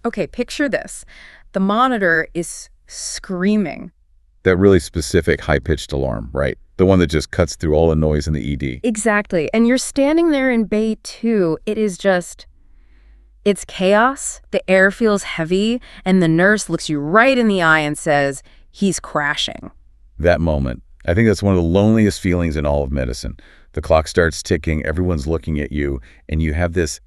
Okay, picture this. The monitor is screaming. That really specific high-pitched alarm, right? The one that just cuts through all the noise in the ED. Exactly. And you're standing there in Bay 2. It is just, it's chaos. The air feels heavy, and the nurse looks you right in the eye and says, he's crashing. That moment, I think that's one of the loneliest feelings in all of medicine. The clock starts ticking, everyone's looking at you, and you have this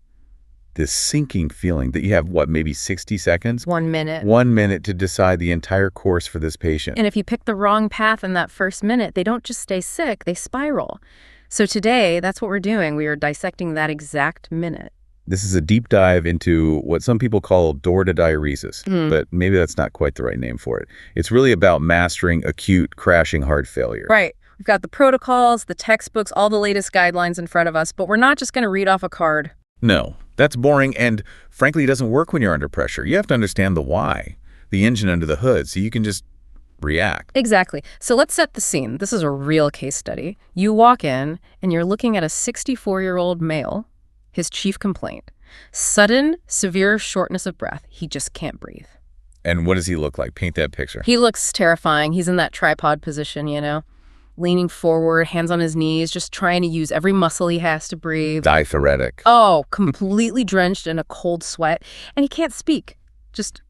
sinking feeling that you have, what, maybe 60 seconds? 1 minute. 1 minute to decide the entire course for this patient. And if you pick the wrong path in that first minute, they don't just stay sick, they spiral. So today, that's what we're doing. We are dissecting that exact minute. This is a deep dive into what some people call door to diuresis, but maybe that's not quite the right name for it. It's really about mastering acute crashing heart failure. Right. We've got the protocols, the textbooks, all the latest guidelines in front of us, but we're not just going to read off a card. No, that's boring, and frankly, it doesn't work when you're under pressure. You have to understand the why, the engine under the hood, so you can just react. Exactly. So let's set the scene. This is a real case study. You walk in, and you're looking at a 64-year-old male, his chief complaint, sudden, severe shortness of breath. He just can't breathe. And what does he look like? Paint that picture. He looks terrifying. He's in that tripod position, you know, leaning forward, hands on his knees, just trying to use every muscle he has to breathe. Diaphoretic. Oh, completely drenched in a cold sweat. And he can't speak. Just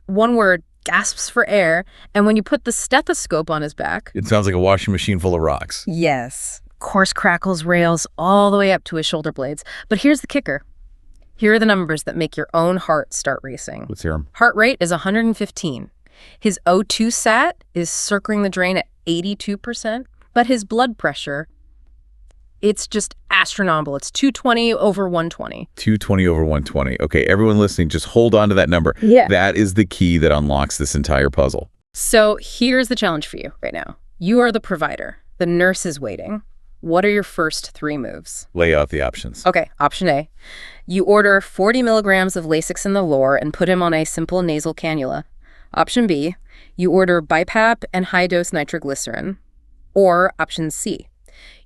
one word, gasps for air. And when you put the stethoscope on his back... It sounds like a washing machine full of rocks. Yes. Coarse crackles, rails, all the way up to his shoulder blades. But here's the kicker. Here are the numbers that make your own heart start racing. Let's hear them. Heart rate is 115. His O2 sat is circling the drain at 82%. But his blood pressure, it's just astronomical. It's 220 over 120. 220 over 120. Okay, everyone listening, just hold on to that number. Yeah. That is the key that unlocks this entire puzzle. So here's the challenge for you right now. You are the provider. The nurse is waiting. What are your first 3 moves? Lay out the options. Okay, option A. You order 40 milligrams of Lasix in the lore and put him on a simple nasal cannula. Option B. You order BiPAP and high-dose nitroglycerin. Or option C,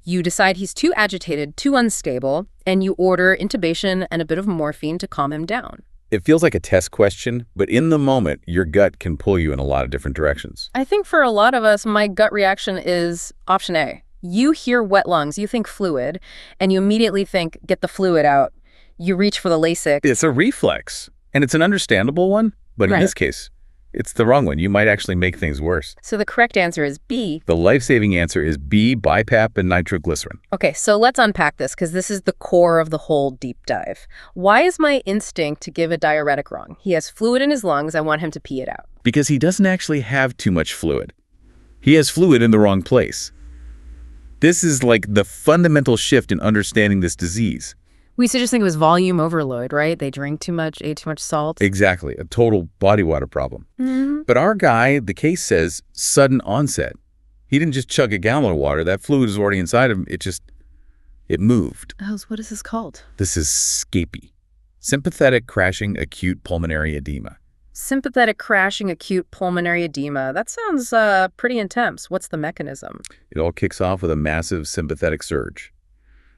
you decide he's too agitated, too unstable, and you order intubation and a bit of morphine to calm him down. It feels like a test question, but in the moment, your gut can pull you in a lot of different directions. I think for a lot of us, my gut reaction is option A. You hear wet lungs, you think fluid, and you immediately think, get the fluid out. You reach for the Lasix. It's a reflex, and it's an understandable one, but in this case, it's the wrong one. You might actually make things worse. So the correct answer is B. The life-saving answer is B, BiPAP and nitroglycerin. Okay, so let's unpack this because this is the core of the whole deep dive. Why is my instinct to give a diuretic wrong? He has fluid in his lungs. I want him to pee it out. Because he doesn't actually have too much fluid. He has fluid in the wrong place. This is like the fundamental shift in understanding this disease. We used to just think it was volume overload, right? They drink too much, ate too much salt. Exactly, a total body water problem. But our guy, the case says, sudden onset. He didn't just chug a gallon of water. That fluid is already inside him. It moved. Oh, what is this called? This is SCAPE, sympathetic crashing acute pulmonary edema. Sympathetic crashing acute pulmonary edema. That sounds pretty intense. What's the mechanism? It all kicks off with a massive sympathetic surge.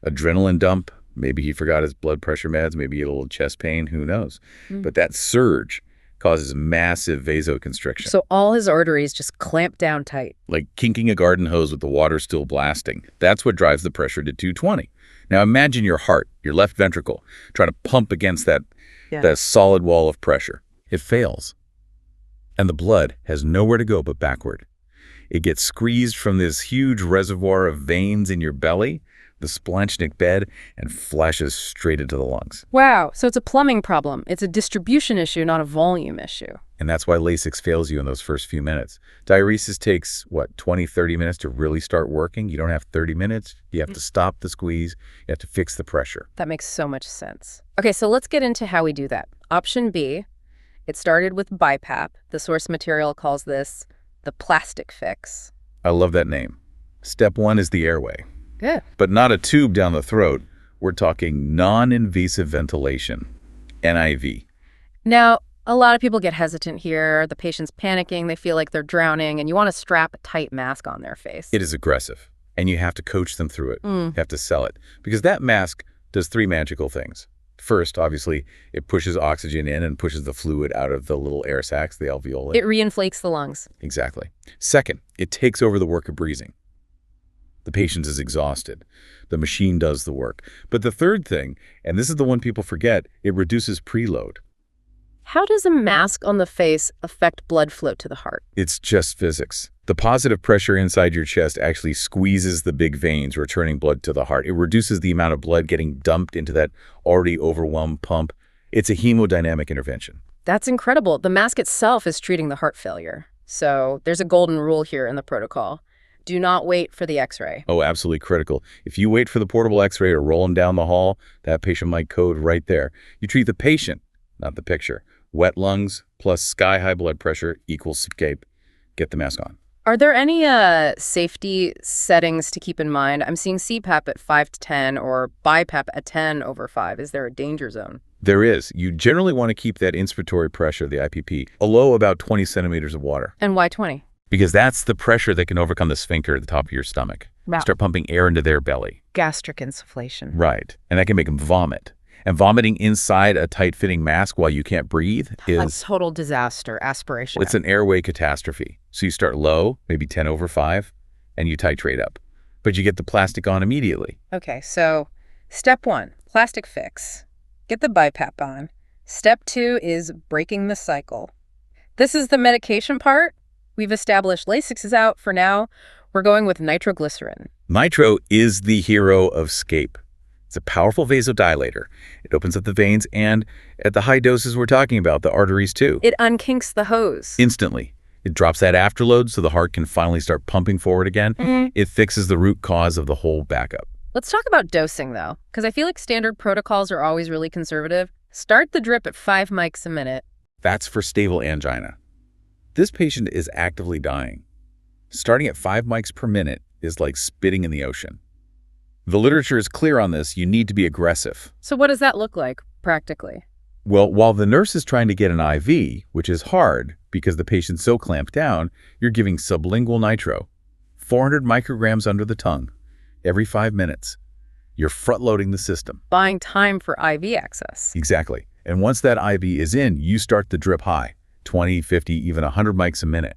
Adrenaline dump. Maybe he forgot his blood pressure meds, maybe a little chest pain, who knows. But that surge causes massive vasoconstriction. So all his arteries just clamp down tight. Like kinking a garden hose with the water still blasting. That's what drives the pressure to 220. Now imagine your heart, your left ventricle, trying to pump against that solid wall of pressure. It fails. And the blood has nowhere to go but backward. It gets squeezed from this huge reservoir of veins in your belly, the splanchnic bed, and flashes straight into the lungs. Wow, so it's a plumbing problem. It's a distribution issue, not a volume issue. And that's why Lasix fails you in those first few minutes. Diuresis takes, 20, 30 minutes to really start working? You don't have 30 minutes. You have to stop the squeeze. You have to fix the pressure. That makes so much sense. Okay, so let's get into how we do that. Option B, it started with BiPAP. The source material calls this the plastic fix. I love that name. Step 1 is the airway. Good. But not a tube down the throat. We're talking non-invasive ventilation, NIV. Now, a lot of people get hesitant here. The patient's panicking. They feel like they're drowning, and you want to strap a tight mask on their face. It is aggressive, and you have to coach them through it. You have to sell it. Because that mask does 3 magical things. First, obviously, it pushes oxygen in and pushes the fluid out of the little air sacs, the alveoli. It reinflates the lungs. Exactly. Second, it takes over the work of breathing. The patient is exhausted. The machine does the work. But the third thing, and this is the one people forget, it reduces preload. How does a mask on the face affect blood flow to the heart? It's just physics. The positive pressure inside your chest actually squeezes the big veins, returning blood to the heart. It reduces the amount of blood getting dumped into that already overwhelmed pump. It's a hemodynamic intervention. That's incredible. The mask itself is treating the heart failure. So there's a golden rule here in the protocol. Do not wait for the x-ray. Oh, absolutely critical. If you wait for the portable x-ray or roll them down the hall, that patient might code right there. You treat the patient, not the picture. Wet lungs plus sky-high blood pressure equals SCAPE. Get the mask on. Are there any safety settings to keep in mind? I'm seeing CPAP at 5 to 10 or BiPAP at 10/5. Is there a danger zone? There is. You generally want to keep that inspiratory pressure, the IPP, below about 20 centimeters of water. And why 20? Because that's the pressure that can overcome the sphincter at the top of your stomach. Wow. Start pumping air into their belly. Gastric insufflation. Right. And that can make them vomit. And vomiting inside a tight-fitting mask while you can't breathe is... a total disaster, aspiration. It's an airway catastrophe. So you start low, maybe 10/5, and you titrate up. But you get the plastic on immediately. Okay, so step 1, plastic fix. Get the BiPAP on. Step 2 is breaking the cycle. This is the medication part. We've established Lasix is out for now. We're going with nitroglycerin. Nitro is the hero of SCAPE. It's a powerful vasodilator. It opens up the veins and, at the high doses we're talking about, the arteries too. It unkinks the hose. Instantly. It drops that afterload so the heart can finally start pumping forward again. It fixes the root cause of the whole backup. Let's talk about dosing, though, because I feel like standard protocols are always really conservative. Start the drip at 5 mics a minute. That's for stable angina. This patient is actively dying. Starting at 5 mics per minute is like spitting in the ocean. The literature is clear on this. You need to be aggressive. So what does that look like, practically? Well, while the nurse is trying to get an IV, which is hard because the patient's so clamped down, you're giving sublingual nitro, 400 micrograms under the tongue, every 5 minutes. You're front-loading the system. Buying time for IV access. Exactly. And once that IV is in, you start the drip high, 20, 50, even 100 mics a minute.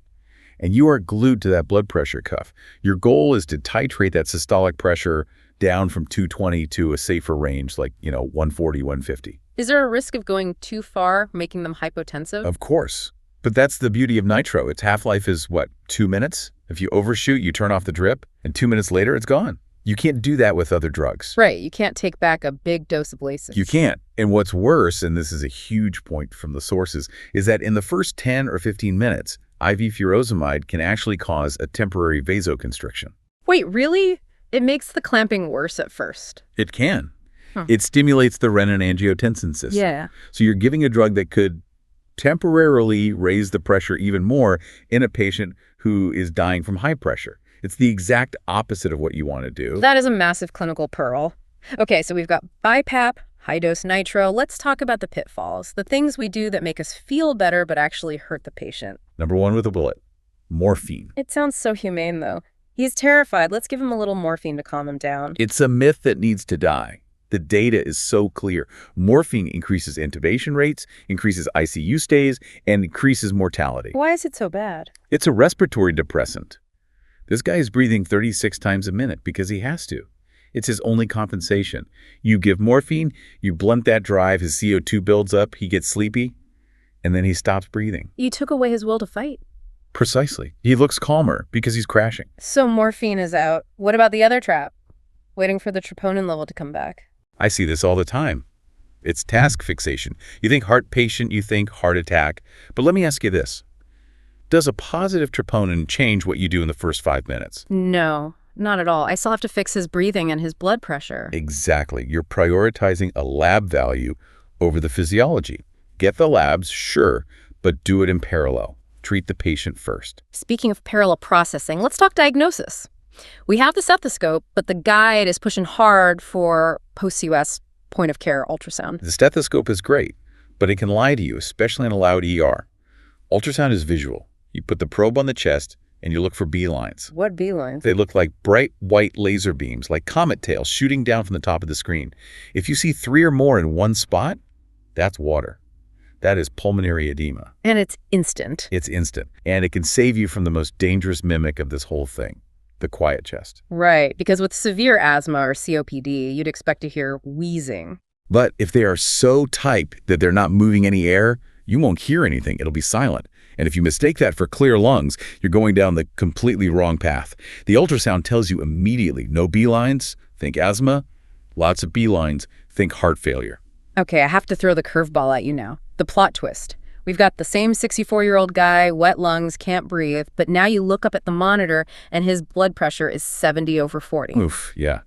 And you are glued to that blood pressure cuff. Your goal is to titrate that systolic pressure down from 220 to a safer range, like, 140, 150. Is there a risk of going too far, making them hypotensive? Of course. But that's the beauty of nitro. Its half-life is, 2 minutes? If you overshoot, you turn off the drip, and 2 minutes later, it's gone. You can't do that with other drugs. Right. You can't take back a big dose of Lasix. You can't. And what's worse, and this is a huge point from the sources, is that in the first 10 or 15 minutes, IV furosemide can actually cause a temporary vasoconstriction. Wait, really? It makes the clamping worse at first. It can. It stimulates the renin-angiotensin system. Yeah. So you're giving a drug that could temporarily raise the pressure even more in a patient who is dying from high pressure. It's the exact opposite of what you want to do. That is a massive clinical pearl. Okay, so we've got BiPAP, high-dose nitro. Let's talk about the pitfalls, the things we do that make us feel better but actually hurt the patient. Number 1 with a bullet, morphine. It sounds so humane, though. He's terrified. Let's give him a little morphine to calm him down. It's a myth that needs to die. The data is so clear. Morphine increases intubation rates, increases ICU stays, and increases mortality. Why is it so bad? It's a respiratory depressant. This guy is breathing 36 times a minute because he has to. It's his only compensation. You give morphine, you blunt that drive, his CO2 builds up, he gets sleepy, and then he stops breathing. You took away his will to fight. Precisely. He looks calmer because he's crashing. So morphine is out. What about the other trap? Waiting for the troponin level to come back. I see this all the time. It's task fixation. You think heart patient, you think heart attack. But let me ask you this. Does a positive troponin change what you do in the first 5 minutes? No, not at all. I still have to fix his breathing and his blood pressure. Exactly. You're prioritizing a lab value over the physiology. Get the labs, sure, but do it in parallel. Treat the patient first. Speaking of parallel processing, let's talk diagnosis. We have the stethoscope, but the guide is pushing hard for post-US point-of-care ultrasound. The stethoscope is great, but it can lie to you, especially in a loud ER. Ultrasound is visual. You put the probe on the chest, and you look for B-lines. What B-lines? They look like bright white laser beams, like comet tails shooting down from the top of the screen. If you see 3 or more in one spot, that's water. That is pulmonary edema. And it's instant. It's instant. And it can save you from the most dangerous mimic of this whole thing, the quiet chest. Right, because with severe asthma or COPD, you'd expect to hear wheezing. But if they are so tight that they're not moving any air, you won't hear anything. It'll be silent. And if you mistake that for clear lungs, you're going down the completely wrong path. The ultrasound tells you immediately, no B-lines, think asthma. Lots of B-lines, think heart failure. Okay, I have to throw the curveball at you now. The plot twist. We've got the same 64-year-old guy, wet lungs, can't breathe, but now you look up at the monitor and his blood pressure is 70/40. Oof, yeah.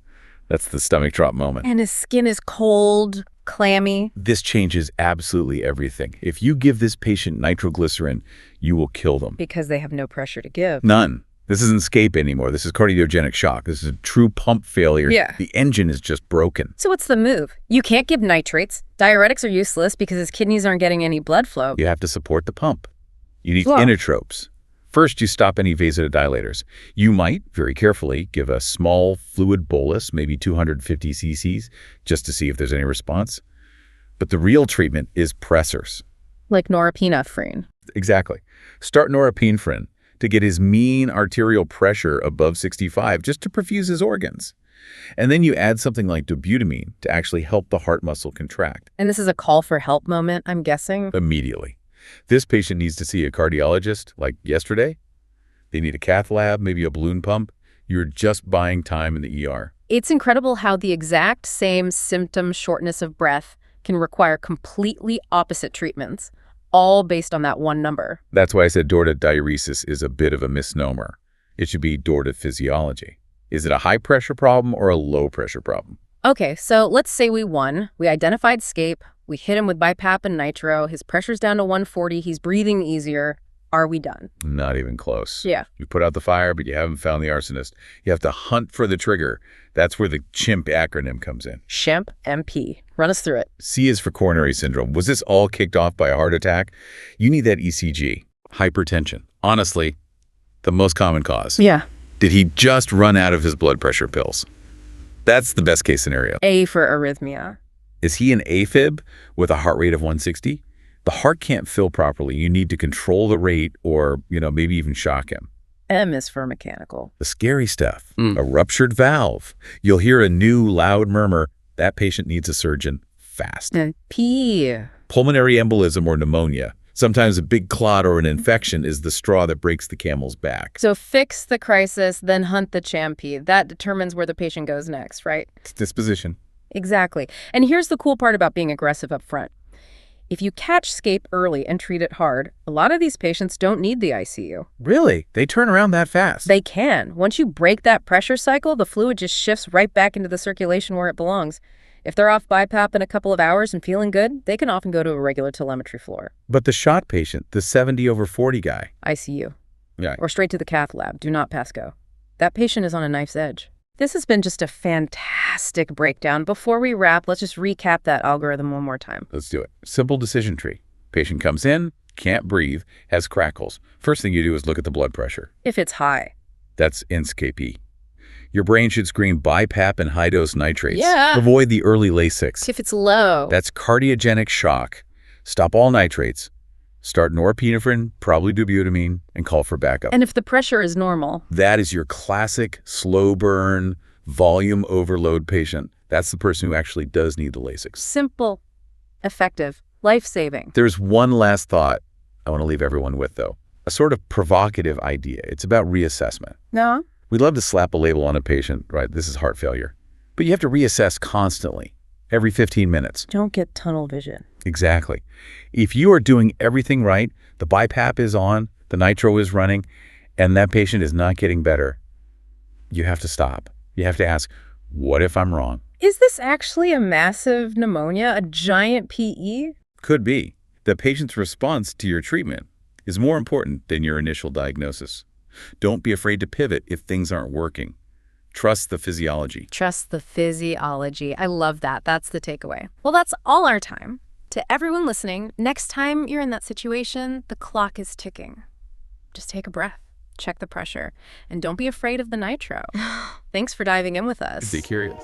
That's the stomach drop moment. And his skin is cold, clammy. This changes absolutely everything. If you give this patient nitroglycerin, you will kill them. Because they have no pressure to give. None. This isn't SCAPE anymore. This is cardiogenic shock. This is a true pump failure. Yeah. The engine is just broken. So what's the move? You can't give nitrates. Diuretics are useless because his kidneys aren't getting any blood flow. You have to support the pump. You need inotropes. First, you stop any vasodilators. You might, very carefully, give a small fluid bolus, maybe 250 cc's, just to see if there's any response. But the real treatment is pressors. Like norepinephrine. Exactly. Start norepinephrine to get his mean arterial pressure above 65, just to perfuse his organs. And then you add something like dobutamine to actually help the heart muscle contract. And this is a call for help moment, I'm guessing? Immediately. This patient needs to see a cardiologist, like yesterday. They need a cath lab, maybe a balloon pump. You're just buying time in the ER. It's incredible how the exact same symptom, shortness of breath, can require completely opposite treatments, all based on that one number. That's why I said door to diuresis is a bit of a misnomer. It should be door to physiology. Is it a high-pressure problem or a low-pressure problem? Okay, so let's say we won. We identified SCAPE. We hit him with BiPAP and nitro. His pressure's down to 140. He's breathing easier. Are we done? Not even close. Yeah. You put out the fire, but you haven't found the arsonist. You have to hunt for the trigger. That's where the CHIMP acronym comes in. CHIMP, MP. Run us through it. C is for coronary syndrome. Was this all kicked off by a heart attack? You need that ECG. Hypertension. Honestly, the most common cause. Yeah. Did he just run out of his blood pressure pills? That's the best case scenario. A for arrhythmia. Is he an AFib with a heart rate of 160? The heart can't fill properly. You need to control the rate or, maybe even shock him. M is for mechanical. The scary stuff, a ruptured valve. You'll hear a new loud murmur. That patient needs a surgeon fast. P. Pulmonary embolism or pneumonia. Sometimes a big clot or an infection is the straw that breaks the camel's back. So fix the crisis, then hunt the CHAMP. That determines where the patient goes next, right? It's disposition. Exactly. And here's the cool part about being aggressive up front. If you catch SCAPE early and treat it hard, a lot of these patients don't need the ICU. Really? They turn around that fast? They can. Once you break that pressure cycle, the fluid just shifts right back into the circulation where it belongs. If they're off BiPAP in a couple of hours and feeling good, they can often go to a regular telemetry floor. But the shot patient, the 70/40 guy. ICU. Yeah. Or straight to the cath lab. Do not pass go. That patient is on a knife's edge. This has been just a fantastic breakdown. Before we wrap, let's just recap that algorithm one more time. Let's do it. Simple decision tree. Patient comes in, can't breathe, has crackles. First thing you do is look at the blood pressure. If it's high. That's SCAPE. Your brain should scream BiPAP and high-dose nitrates. Yeah. Avoid the early Lasix. If it's low. That's cardiogenic shock. Stop all nitrates. Start norepinephrine, probably dobutamine, and call for backup. And if the pressure is normal. That is your classic slow burn, volume overload patient. That's the person who actually does need the Lasix. Simple, effective, life-saving. There's one last thought I want to leave everyone with, though. A sort of provocative idea. It's about reassessment. No? We'd love to slap a label on a patient, right? This is heart failure. But you have to reassess constantly, every 15 minutes. Don't get tunnel vision. Exactly. If you are doing everything right, the BiPAP is on, the nitro is running, and that patient is not getting better, you have to stop. You have to ask, what if I'm wrong? Is this actually a massive pneumonia, a giant PE? Could be. The patient's response to your treatment is more important than your initial diagnosis. Don't be afraid to pivot if things aren't working. Trust the physiology. Trust the physiology. I love that. That's the takeaway. Well, that's all our time. To everyone listening, next time you're in that situation, the clock is ticking. Just take a breath. check the pressure, and don't be afraid of the nitro. Thanks for diving in with us. Be curious.